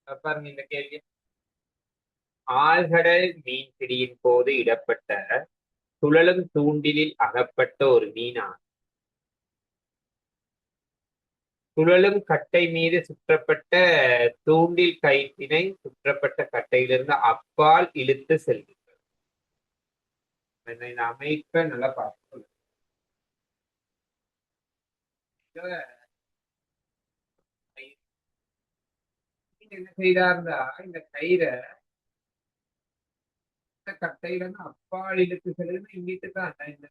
பாருங்க இந்த கேள்வி. ஆழ்கடல் மீன்பிடியின் போது இடப்பட்ட சுழலும் தூண்டிலில் அகப்பட்ட ஒரு மீனான் சுழலும் கட்டை மீது சுற்றப்பட்ட தூண்டில் கயிற்றினை சுற்றப்பட்ட கட்டையிலிருந்து அப்பால் இழுத்து செல்கின்றது. இந்த அமைப்பை நல்லா பார்த்து என்ன செய்தார்ந்தா இந்த கயிறை கட்டையில இருந்து அப்பால் இழுத்து செல்லுன்னு இங்கிட்டு தான் இந்த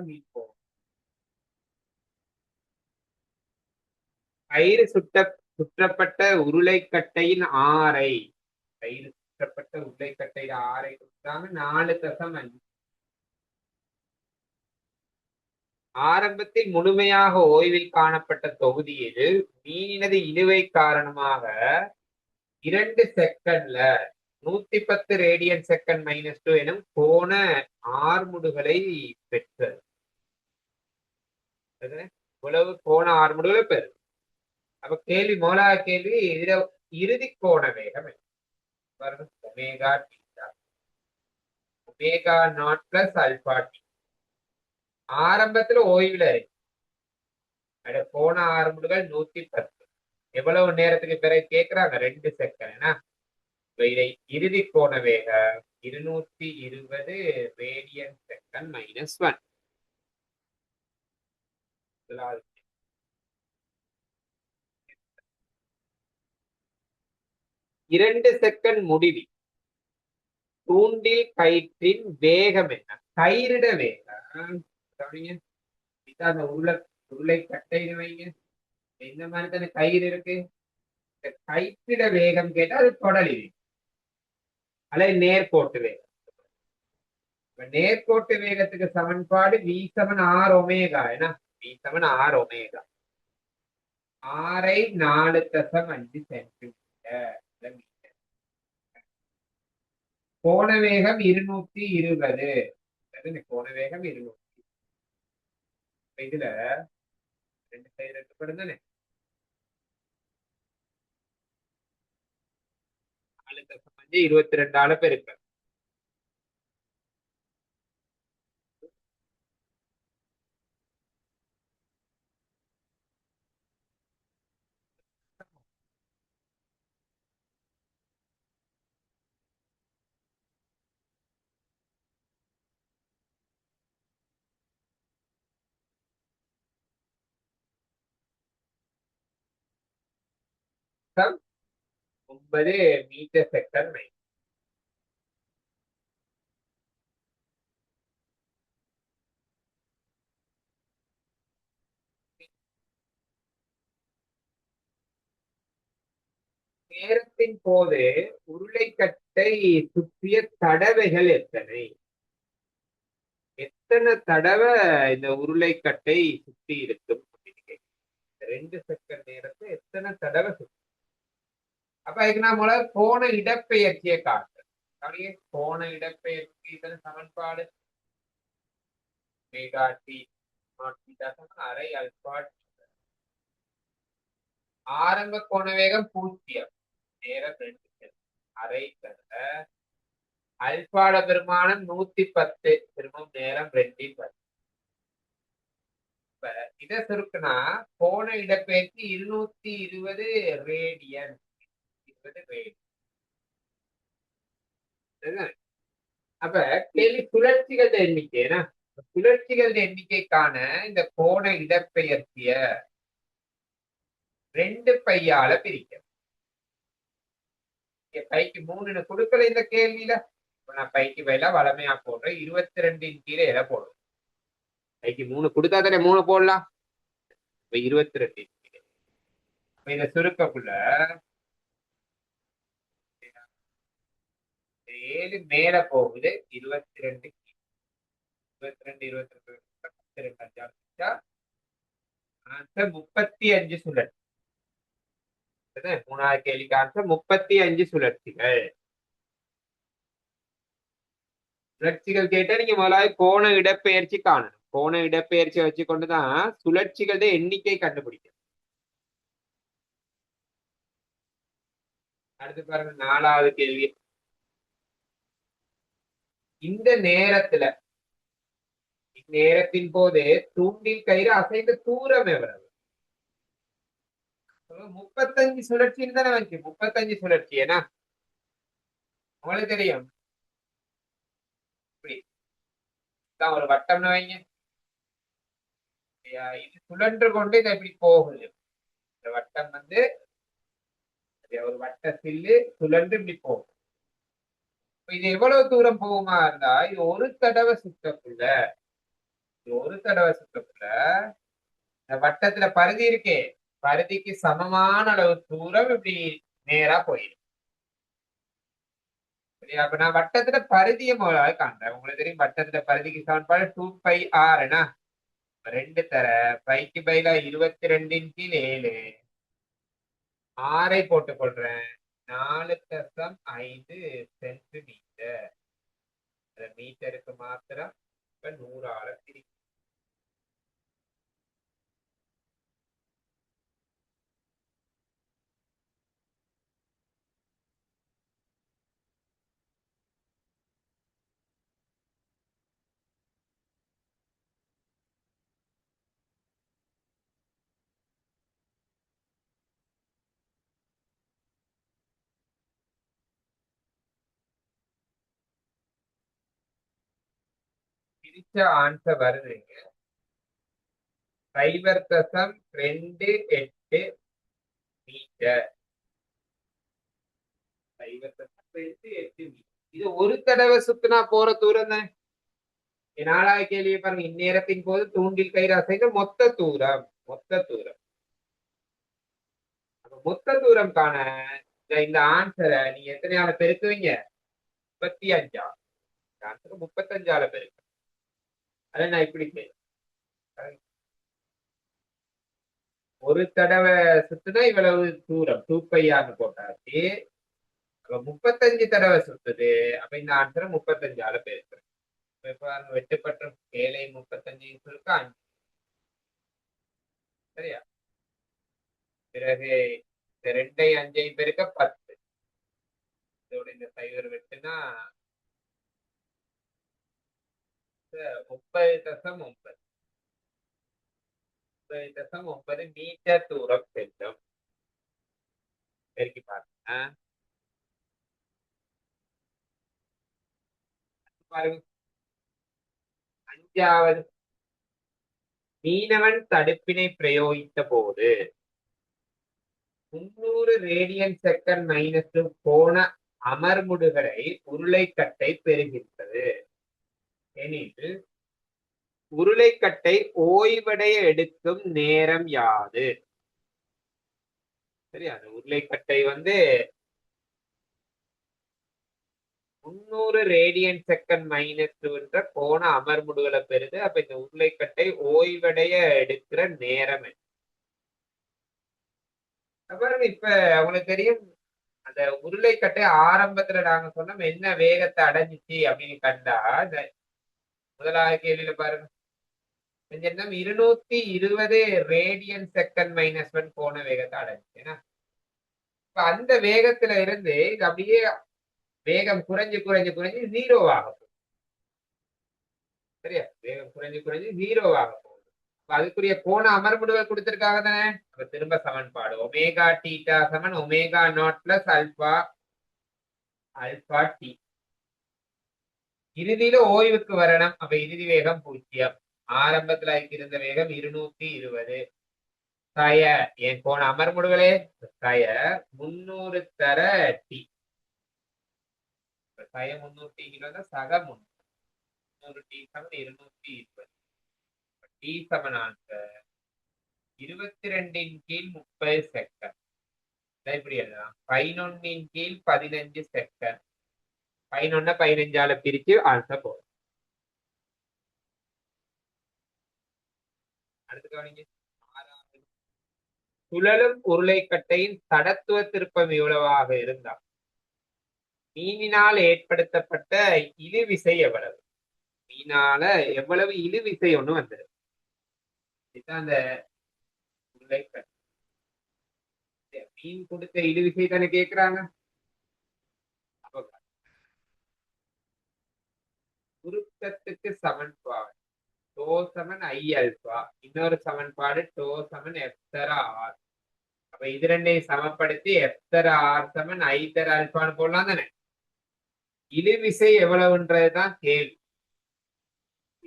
மீன் போகும். கயிறு சுற்றப்பட்ட உருளைக்கட்டையின் ஆரை கயிறு சுற்றப்பட்ட உருளைக்கட்டையில ஆரை கொடுத்தாங்க 4.5. ஆரம்பத்தில் முழுமையாக ஓய்வில் காணப்பட்ட தொகுதியில் மீனினது இழுவை காரணமாக 2 செகண்ட்ல 110 ரேடியன் செகண்ட் -2 எனும் கோண ஆர்முடுகளை பெற்றது. இவ்வளவு கோண ஆர்முடுகளை பெறும். அப்ப கேள்வி முதலாவது கேள்வி இதுல இறுதி கோண வேகம் omega theta omega naught plus alpha t. ஆரம்பத்துல ஓய்வுல இருக்கு. கோண ஆர்முடுகள் 110. எவ்வளவு நேரத்துக்கு பிறகு கேட்கிறாங்க? 2 செகண்ட். இதை இறுதி கோண வேகம் 220 ரேடியன் செகண்ட் -1. 2 செகண்ட் முடிவில் தூண்டில் கயிற்றின் வேகம் என்ன? கயிறிட வேகம் அந்த உருளை கட்டைன்னு வைங்க. இந்த மாதிரி தானே கயிறு இருக்கு. கயிற்றிட வேகம் கேட்டா அது தொடலி அல்லது நேர்கோட்டு வேகம். நேர்கோட்டு வேகத்துக்கு சமன்பாடு V7R ஒமேகா. ஏன்னா V7R ஒமேகா. ஆரை 4.5 சென்டிமீட்டர். கோண வேகம் 220. கோண வேகம் 200. இதுல 2 சைடு எடுக்கப்படும் தானே. 4.5 22 பெருக்கு. மொத்தம் 9 மீட்டர் செகண்ட். நேரத்தின் போது உருளைக்கட்டை சுற்றிய தடவைகள் எத்தனை? எத்தனை தடவை இந்த உருளைக்கட்டை சுற்றி இருக்கும்? 2 செகண்ட் நேரத்தை எத்தனை தடவை சுற்றி? அப்ப இதுக்கு நான் முதல்ல கோண இடப்பெயர்ச்சியை காட்டுறேன். கோண இடப்பெயர்ச்சி இதன் சமன்பாடு அரை அல்பா. ஆரம்ப கோண வேகம் 0. நேரம் 2 அரை தடவை அல்பாட பெருமானம் 110. திரும்பவும் நேரம் 2. இப்ப இதை சுருக்குனா கோண இடப்பெயர்ச்சி 220 ரேடியன். 20 ரேடியன். அப்ப கேள்வி சுழற்சிகள் எண்ணிக்கை. சுழற்சிகள் எண்ணிக்கைக்கான இந்த கோண இடப்பெயர்ச்சிய 2 பையால பிரிக்க. பைக்கு 3 கொடுக்கல இந்த கேள்வியில. நான் பைக்கு பையில வளமையா போடுறேன். 22 கீழே எதை போடுறேன்? பைக்கு 3 கொடுத்தா தானே 3 போடலாம். இப்ப 22 கீழே இந்த சுருக்கக்குள்ள 7 மேல போகுது. 22 22 35 சுழற்சி. மூணாவது கேள்விக்கு ஆன்சர் 35 சுழற்சிகள். சுழற்சிகள் கேட்டா நீங்க முதலாவது கோண இடப்பெயர்ச்சி காணணும். கோண இடப்பெயர்ச்சி வச்சு கொண்டுதான் சுழற்சிகளோட எண்ணிக்கை கண்டுபிடிக்கும். அடுத்து பாருங்க 4வது கேள்வி. இந்த நேரத்துல இந்நேரத்தின் போது தூண்டில் கயிறு அசைந்த தூரம் எவ்வளவு? 35 சுழற்சின்னு தானே வந்துச்சு. 35 சுழற்சி ஏன்னா உங்களுக்கு தெரியும். இப்படி தான் ஒரு வட்டம்னு வைங்க. இது சுழன்று கொண்டு இதை இப்படி போகுது. இந்த வட்டம் வந்து ஒரு வட்ட சில்லு சுழன்று இப்படி போகும். இது எவ்வளவு தூரம் போகுமா இருந்தா இது ஒரு தடவை சுத்தக்குள்ள இந்த வட்டத்துல பருதி இருக்கே, பருதிக்கு சமமான அளவு தூரம் இப்படி நேரா போயிடும். சரியா? அப்ப நான் வட்டத்துல பருதிய முதலாக காண்றேன். உங்களுக்கு தெரியும் வட்டத்துல பருதிக்கு சமன்பாடு 2πr என்ன 2 தர பைக்கு பைலா 22/7 6ஐ போட்டுக் கொள்றேன். 4.5 சென்டிமீட்டர். மீட்டருக்கு மாத்திரம் இப்ப 100ஆல பிரிக்கும். பிரிச்ச ஆன்சர் வருதுங்க 0.28 மீட்டர். 0.28 மீட்டர். இது ஒரு தடவை சுத்தினா போற தூரம் தான். 4வது கேள்வியை பாருங்க. இந்நேரத்தின் போது தூண்டில் கயிறு அசைந்த மொத்த தூரம். மொத்த தூரம் காண இந்த ஆன்சரை நீங்க எத்தனையால பெருக்குவீங்க? 35. ஆன்சர் 35ஆல பெருக்கு. அதை நான் இப்படி செய்யறேன். ஒரு தடவை சுத்துனா இவ்வளவு தூரம் 2πr போட்டாச்சு. 35 தடவை சுத்துது. அப்ப இந்த ஆன்சரை 35ஆல பெருக்கிறேன். வெட்டுப்பட்ட 7 35 சுருக்க 5. சரியா? பிறகு இந்த 2 5 பெருக்க 10. இதோட இந்த சைவர் வெட்டுனா 9.9 மீட்டர் தூரம் செல்லும். பெருக்கி பாருங்க. பாருங்க 5வது. மீனவன் தடுப்பினை பிரயோகித்த போது 300 ரேடியன் செகண்ட் -2 கோண அமர்முடுகளை உருளைக்கட்டை பெறுகின்றது எனில் உருளைக்கட்டை ஓய்வடைய எடுக்கும் நேரம் யாது? சரியா? அந்த உருளைக்கட்டை வந்து 300 ரேடியன் செகண்ட் -2 என்ற கோண அமர்முடுகளை பெறுது. அப்ப இந்த உருளைக்கட்டை ஓய்வடைய எடுக்கிற நேரம் என்ன? அப்புறம் இப்ப உங்களுக்கு தெரியும் அந்த உருளைக்கட்டை ஆரம்பத்துல நாங்க சொன்னோம் என்ன வேகத்தை அடைஞ்சிச்சு அப்படின்னு கண்டா இந்த 1வது கேள்வியில பாருங்க. 220 ரேடியன் செகண்ட் -1 கோண வேகத்தை அடைஞ்சிச்சு. இப்ப அந்த வேகத்துல இருந்து இது அப்படியே வேகம் குறைஞ்சு குறைஞ்சு குறைஞ்சு 0 ஆகும். சரியா? வேகம் குறைஞ்சு குறைஞ்சு 0 ஆகும். அதுக்குரிய கோண அமர்முடுவை கொடுத்திருக்காங்க தானே. அப்ப திரும்ப சமன்பாடு ஒமேகா டீட்டா சமன் omega naught plus alpha t. இறுதியில ஓய்வுக்கு வரணும். அப்ப இறுதி வேகம் 0. ஆரம்பத்துல இருந்த வேகம் 220. என் கோண அமர்முடுகளே 300 தர டி. 300 சக 300 டி சமன் 220. டி சமன் ஆன்சர் 22/30 செகண்ட். இப்படி எழுதலாம் 11/15 செகண்ட். 11 15ஆல பிரிச்சு ஆன்சர் போடும். அடுத்து கவனிங்க. சுழலும் உருளைக்கட்டையின் தடத்துவ திருப்பம் எவ்வளவாக இருந்தால் மீனினால் ஏற்படுத்தப்பட்ட இழுவிசை எவ்வளவு? மீனால எவ்வளவு இழுவிசை ஒண்ணு வந்தது. இதுதான் அந்த உருளைக்கட்டை. மீன் கொடுத்த இழுவிசை தானே கேட்கிறாங்க. அழுத்தத்துக்கு சமன்பாடு டோ சமன் ஐ அல்பா, இன்னொரு சமன்பாடு டோ சமன் எஃப் தர ஆர். அப்ப இது ரெண்டையும் சமப்படுத்தி எஃப் தர ஆர் சமன் ஐ தர அல்பான்னு போடலாம் தானே. இழுவிசை எவ்வளவுன்றதுதான் கேள்வி.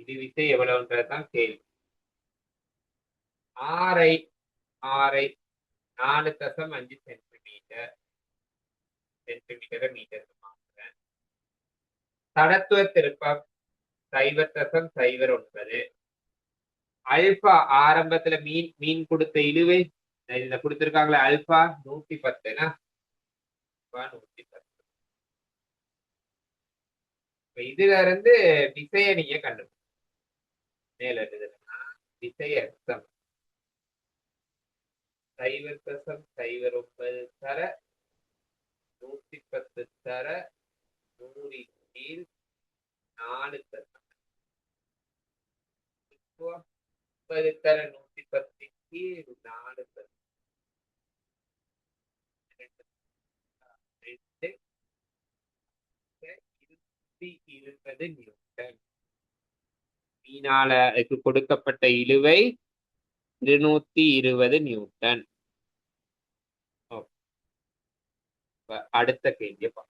இழுவிசை எவ்வளவுன்றதுதான் கேள்வி. ஆரை 4.5 சென்டிமீட்டர் மீட்டர் மாற்றுறேன். தடத்துவ திருப்பம் 0.09. அல்பா ஆரம்பத்துல மீன் கொடுத்த இழுவை இதுல கொடுத்திருக்காங்களே அல்பா 110. 110. இதுல இருந்து விசைய நீங்க கண்டுபிடிக்கணும். மேல இருந்ததுன்னா விசைய 0.09 தர 110 தர 100 கீழ் 4 தசம் 30 தர 110 கீழ் 4 தசம் 220 நியூட்டன். மீனால கொடுக்கப்பட்ட இழுவை 220 நியூட்டன். அடுத்த கேள்வியை பார்ப்போம்.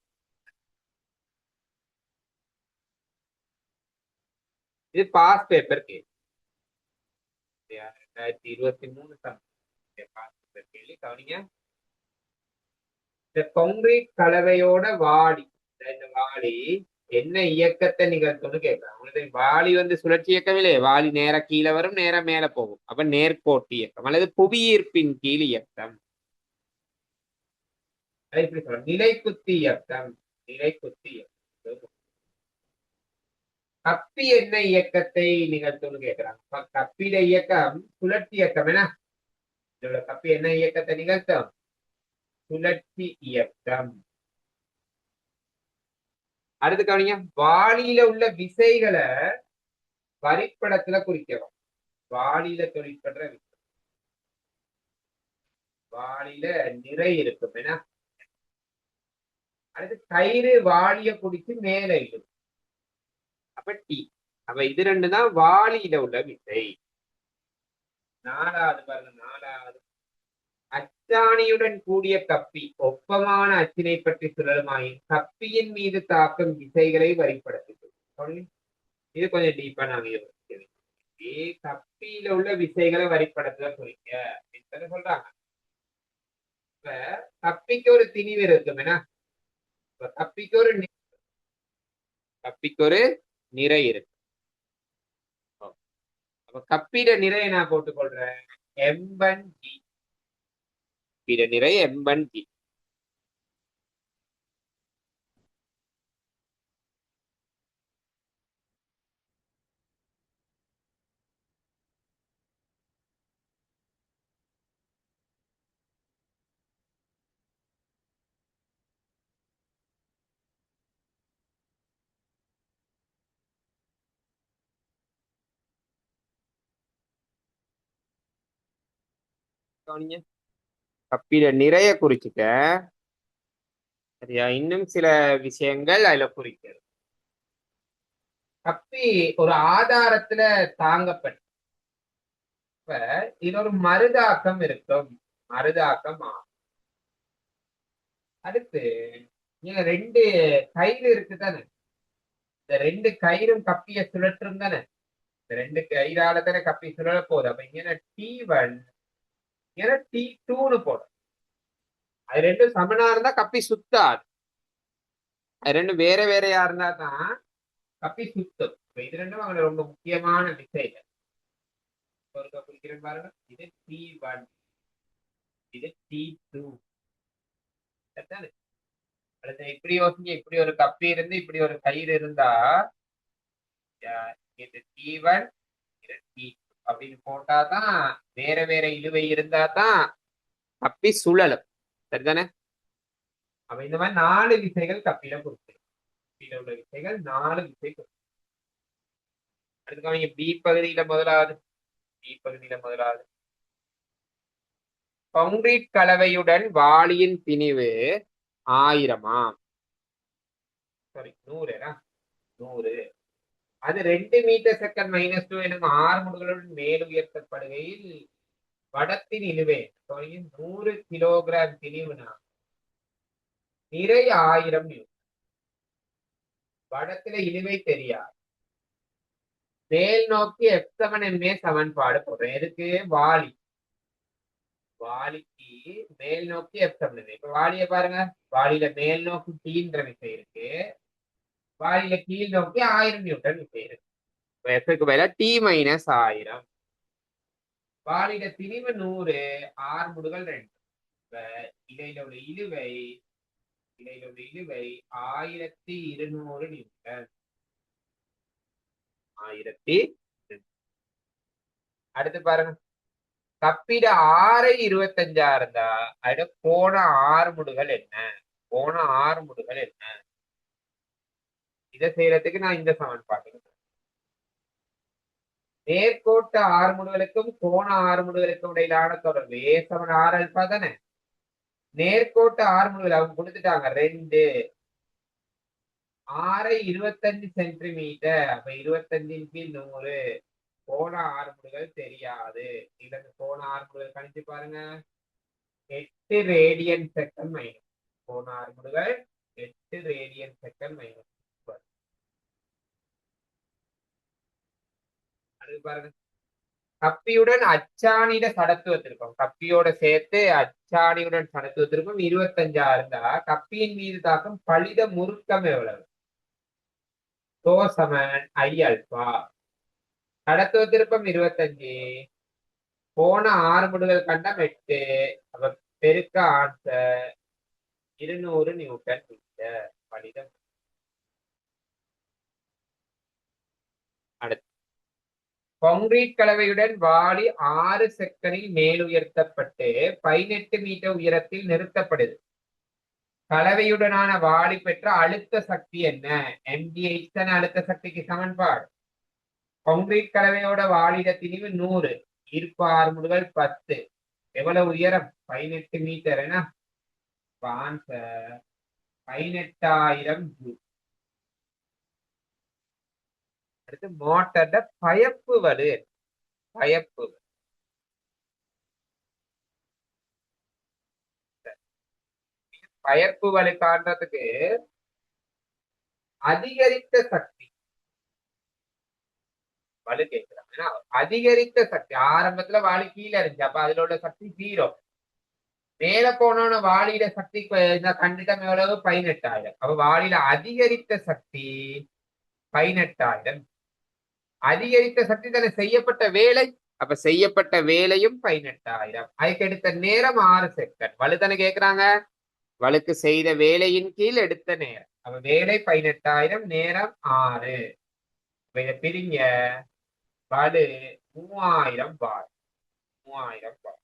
இது பாஸ் பேப்பர் கேள்வி. 2023 பாஸ் பேப்பர் கேள்வி. கவனிங்க. இந்த கான்கிரீட் கலவையோட வாளி, இந்த வாளி என்ன இயக்கத்தை நிகழ்த்தும்னு கேட்கலாம். உங்களுக்கு வாளி சுழற்சி இயக்கம் இல்லையே. வாளி நேர கீழே வரும், நேரம் மேல போகும். அப்ப நேர்கோட்டு இயக்கம் அல்லது புவியீர்ப்பின் கீழ் இயக்கம். இப்படி சொல்ல நிலைக்குத்தி இயக்கம். நிலைக்குத்தி இயக்கம். கப்பி என்ன இயக்கத்தை நிகழ்த்தும்னு கேட்கிறாங்க. கப்பிட இயக்கம் சுழற்சி இயக்கம். என்ன இதோட கப்பி என்ன இயக்கத்தை நிகழ்த்தும்? சுழற்சி இயக்கம். அடுத்து கவனிங்க. வாளியில உள்ள விசைகளை வரிப்படத்துல குறிக்கிறோம். வாளியில தொழிற்படுற விசை. வாளியில நிறை இருக்கும். என்ன அடுத்து கயிறு வாளிய குடிச்சு மேல இடும். அப்ப டி. அப்ப இது ரெண்டு தான் வாளியில உள்ள விசை. 4வது பாருங்க. 4வது அச்சாணியுடன் கூடிய கப்பி ஒப்பமான அச்சினை பற்றி சுழலுமாயின் கப்பியின் மீது தாக்கும் விசைகளை வரிப்படுத்தும். இது கொஞ்சம் டீப்பா நாங்க கப்பியில உள்ள விசைகளை வரிப்படத்துல குறிக்க அப்படின்னு சொல்றாங்க. இப்ப கப்பிக்கு ஒரு திணிவு இருக்கும். என்ன கப்பிக்கு ஒரு நிறை இருக்கு. அப்ப கப்பிட நிறைய நான் போட்டுக்கொள்றேன் M1G. கப்பிட நிறை M1G. கப்பிட நிறைய குறிச்சுக்க. சரியா? இன்னும் சில விஷயங்கள் அதுல குறிக்கிறது. கப்பி ஒரு ஆதாரத்துல தாங்கப்பட்ட இது ஒரு மருதாக்கம் இருக்கும். மருதாக்கம் ஆகும். அடுத்து நீங்க 2 கயிறு இருக்கு தானே. இந்த 2 கயிறும் கப்பிய சுழற்றும் தானே. இந்த 2 கயிறால தானே கப்பி சுழல போகுது. அப்ப இங்க T1 T2ன்னு போடும். அது ரெண்டும் சமனா இருந்தா கப்பி சுத்தாது. அது ரெண்டும் வேற வேறையா இருந்தா தான் கப்பி சுத்தும். இது ரெண்டும் அவங்க ரொம்ப முக்கியமான விசைகள். குறிக்கிறேன் பாருங்க. இது T1, இது T2. அடுத்து இப்படி யோசிங்க. இப்படி ஒரு கப்பி இருந்து இப்படி ஒரு கயிறு இருந்தா இது T1, இது T2 அப்படின்னு போட்டாதான் வேற வேற இழுவை இருந்தா தான் கப்பி சுழலும். சரிதானே? அப்ப இந்த மாதிரி 4 விசைகள் கப்பில கொடுத்து கப்பில உள்ள விசைகள் 4 விசை கொடுத்து. அடுத்து பி பகுதியில முதலாவது கான்கிரீட் கலவையுடன் வாளியின் திணிவு 1000. சாரி 100. அது 2 மீட்டர் செகண்ட் -2 எனும் ஆர்முடுகளுடன் மேல் உயர்த்தப்படுகையில் வடத்தின் இழுவை 100 கிலோகிராம் திணிவுனா நிறை 1000 நியூட்டன். வடத்துல இழுவை தெரியாது. மேல் நோக்கி F7MA சமன்பாடு போடுறேன். எதுக்கு? வாளிக்கு மேல் நோக்கி F7MA. இப்ப வாளிய பாருங்க. வாளியில மேல் நோக்கி Tன்ற விசை இருக்கு. வாளியில கீழ் நோக்கி 1000 நியூட்டன் விசை இருக்கு. Fக்கு பதிலா T-1000. வாளியில திணிவு 100, ஆர்முடுகள் 2. இப்ப இடையில உள்ள இழுவை 1200 நியூட்டன். 1200. அடுத்து பாருங்க. கப்பிட 6/25 இருந்தா அதோட கோண ஆர்முடுகள் என்ன? கோண ஆர்முடுகள் என்ன? இதை செய்யறதுக்கு நான் இந்த சமன்பாடு. நேர்கோட்டு ஆர்முடுகளுக்கும் கோண ஆர்முடுகளுக்கும் இடையிலான தொடர்பு A=R தானே. நேர்கோட்டு ஆர்முடுகள் அவங்க கொடுத்துட்டாங்க 2. 6/25 சென்டிமீட்டர். அப்ப 25/100. கோண ஆர்முடுகள் தெரியாது. இதற்கு கோண ஆர்முடுகள் கணிச்சு பாருங்க. 8 ரேடியன் செகண்ட் மைனஸ். கோண ஆர்முடுகள் 8 ரேடியன் செகண்ட் மைனஸ். அடுத்து பாருங்க. கப்பியுடன் அச்சாணியிட சடத்துவத்திற்கும் கப்பியோட சேர்த்து அச்சாணியுடன் சடத்துவத்திற்கும் 25 இருந்தா கப்பியின் மீது தாக்கும் பலித முறுக்கம் எவ்வளவு? I α. கடத்துவத்திருப்பம் 25. கோண ஆர்முடுகள் கண்டம் 8. அப்ப பெருக்க ஆன்சர் 200 நியூட்டன் மீட்டர். பலிதம். அடுத்து கான்கிரீட் கலவையுடன் வாளி 6 செகண்டில் மேல் உயர்த்தப்பட்டு 18 மீட்டர் உயரத்தில் நிறுத்தப்படுது. கலவையுடனான வாளி பெற்ற அழுத்த சக்தி என்ன? mgh அழுத்த சக்திக்கு சமன்பாடு. கான்கிரீட் கலவையோட வாளிட திணிவு 100, ஈர்ப்பு ஆர்முடுகள் 10. எவ்வளவு உயரம்? 18 மீட்டர். என்ன ஆன்சர்? 18,000 ஜூல். அடுத்து மோட்டர்ட பயப்பு வலு. பயப்பு பயப்பு வலு காண்றதுக்கு அதிகரித்த சக்தி வலு கேட்கிறாங்க. அதிகரித்த சக்தி ஆரம்பத்துல வாளி கீழே இருந்துச்சு. அப்ப அதுல உள்ள சக்தி 0. மேல போனோன்னு வாளியில சக்தி கண்டிடம் எவ்வளவு? 18,000. அப்ப வாளியில அதிகரித்த சக்தி 18,000. அதிகரித்த சக்தி தானே செய்யப்பட்ட வேலை. அப்ப செய்யப்பட்ட வேலையும் 18,000. அதுக்கு எடுத்த நேரம் 6 செகண்ட். வலுதானே கேக்குறாங்க. வழுக்கு செய்த வேலையின் கீழ் எடுத்த நேரம். அப்ப வேலை 18,000, நேரம் 6. இதை பிரிங்க. வலு 3000 வாட். 3000 வாட்.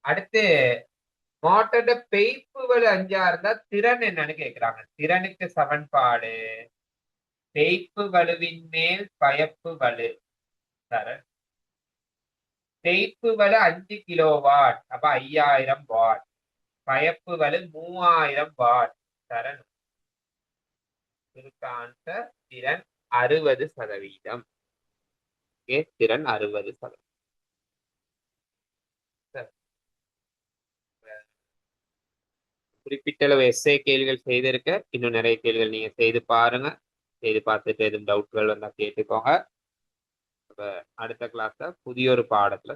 அடுத்து மோட்டர்ட பெய்ப்பு வலு 5 இருந்தா திறன் என்னன்னு கேக்குறாங்க. திறனுக்கு சமன்பாடு பெய்ப்பு வலுவின் மேல் பயப்பு வலு. பெய்ப்பு வலு 5 கிலோவாட். அப்ப 5000 வாட். பயப்பு வலு 3000 வாட். தரணும். திறன் 60%. திறன் 60%. குறிப்பிட்ட அளவு எஸ்ஏ கேள்விகள் செய்திருக்க. இன்னும் நிறைய கேள்விகள் நீங்க செய்து பாருங்க. செய்து பார்த்துட்டு எதுவும் டவுட்கள் வந்தா கேட்டுக்கோங்க. அடுத்த கிளாஸ்ல புதிய ஒரு பாடத்துல